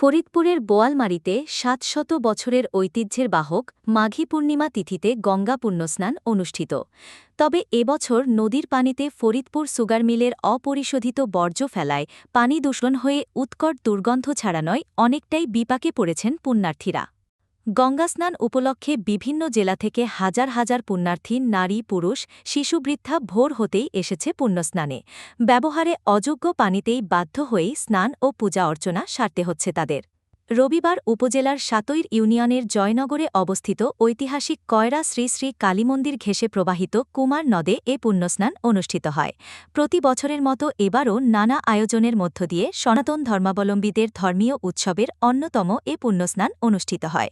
ফরিদপুরের বোয়ালমারীতে ৭০০ বছরের ঐতিহ্যের বাহক মাঘী পূর্ণিমা তিথিতে গঙ্গা পুণ্যস্নান অনুষ্ঠিত। তবে এবছর নদীর পানিতে ফরিদপুর সুগার মিলের অপরিশোধিত বর্জ্য ফেলায় পানি দূষণ হয়ে উৎকট দুর্গন্ধ ছাড়ানোয় অনেকটাই বিপাকে পড়েছেন পুণ্যার্থীরা। গঙ্গাস্নান উপলক্ষে বিভিন্ন জেলা থেকে হাজার হাজার পুণ্যার্থী নারী পুরুষ শিশুবৃদ্ধা ভোর হতেই এসেছে পুণ্যস্নানে। ব্যবহারে অযোগ্য পানিতেই বাধ্য হয়েই স্নান ও পূজা অর্চনা সারতে হচ্ছে তাদের। রবিবার উপজেলার সাতইর ইউনিয়নের জয়নগরে অবস্থিত ঐতিহাসিক কয়রা শ্রী শ্রী কালীমন্দির ঘেঁষে প্রবাহিত কুমার নদে এ পুণ্যস্নান অনুষ্ঠিত হয়। প্রতি বছরের মতো এবারও নানা আয়োজনের মধ্য দিয়ে সনাতন ধর্মাবলম্বীদের ধর্মীয় উৎসবের অন্যতম এ পুণ্যস্নান অনুষ্ঠিত হয়।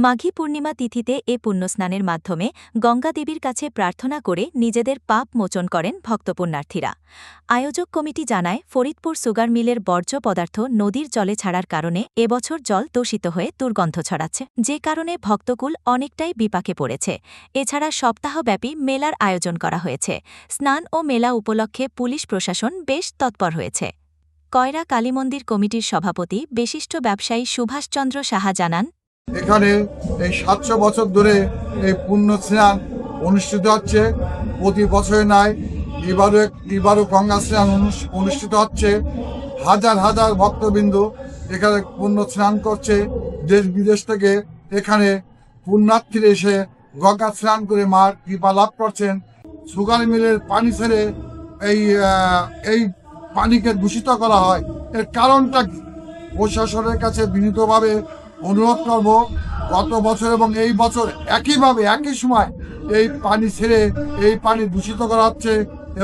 মাঘী পূর্ণিমা তিথিতে এ পুণ্যস্নানের মাধ্যমে গঙ্গাদেবীর কাছে প্রার্থনা করে নিজেদের পাপ মোচন করেন ভক্তপুণ্যার্থীরা। আয়োজক কমিটি জানায়, ফরিদপুর সুগার মিলের বর্জ্য পদার্থ নদীর জলে ছাড়ার কারণে এবছর জল দূষিত হয়ে দুর্গন্ধ ছড়াচ্ছে, যে কারণে ভক্তকুল অনেকটাই বিপাকে পড়েছে। এছাড়া সপ্তাহব্যাপী মেলার আয়োজন করা হয়েছে। স্নান ও মেলা উপলক্ষে পুলিশ প্রশাসন বেশ তৎপর হয়েছে। কয়রা কালীমন্দির কমিটির সভাপতি বিশিষ্ট ব্যবসায়ী সুভাষচন্দ্র সাহা জানান, এখানে এই ৭০০ বছর ধরে এই পুণ্য স্নান অনুষ্ঠিত হচ্ছে। প্রতি বছরে নাই, এবারও গঙ্গা স্নান অনুষ্ঠিত হচ্ছে। হাজার হাজার ভক্তবিন্দু এখানে পুণ্য স্নান করছে। দেশ বিদেশ থেকে এখানে পুণ্যার্থীরা এসে গঙ্গা স্নান করে মার কৃপা লাভ করছেন। সুগার মিলের পানি ছেড়ে এই পানিকে দূষিত করা হয়, এর কারণটা কি? প্রশাসনের কাছে বিনীতভাবে অনুরোধ করব, গত বছর এবং এই বছর একইভাবে একই সময় এই পানি ছেড়ে এই পানি দূষিত করা হচ্ছে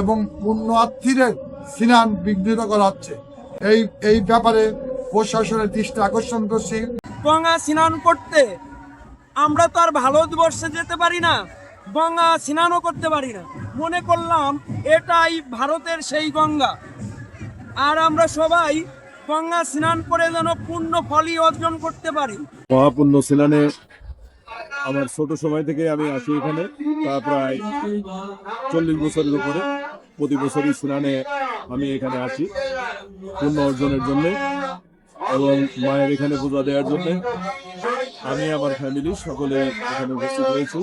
এবং পুণ্যার্থীদের স্নান বিঘ্নিত করা হচ্ছে। এই ব্যাপারে প্রশাসনের দৃষ্টি আকর্ষণ করছি। গঙ্গা স্নান করতে আমরা তো আর ভারতবর্ষে যেতে পারি না, গঙ্গা স্নানও করতে পারি না। মনে করলাম এটাই ভারতের সেই গঙ্গা, আর আমরা সবাই গঙ্গা স্নান করে যেন পূর্ণ ফলই অর্জন করতে পারি। মহাপুণ্য স্নানে আমার ছোট সময় থেকে আমি আসি এখানে, তা প্রায় 40 বছরের উপরে। প্রতি বছরই স্নানে আমি এখানে আসি পুণ্য অর্জনের জন্য এবং মায়ের এখানে পূজা দেওয়ার জন্য। আমি আমার ফ্যামিলি সকলে এখানে উপস্থিত হয়েছি।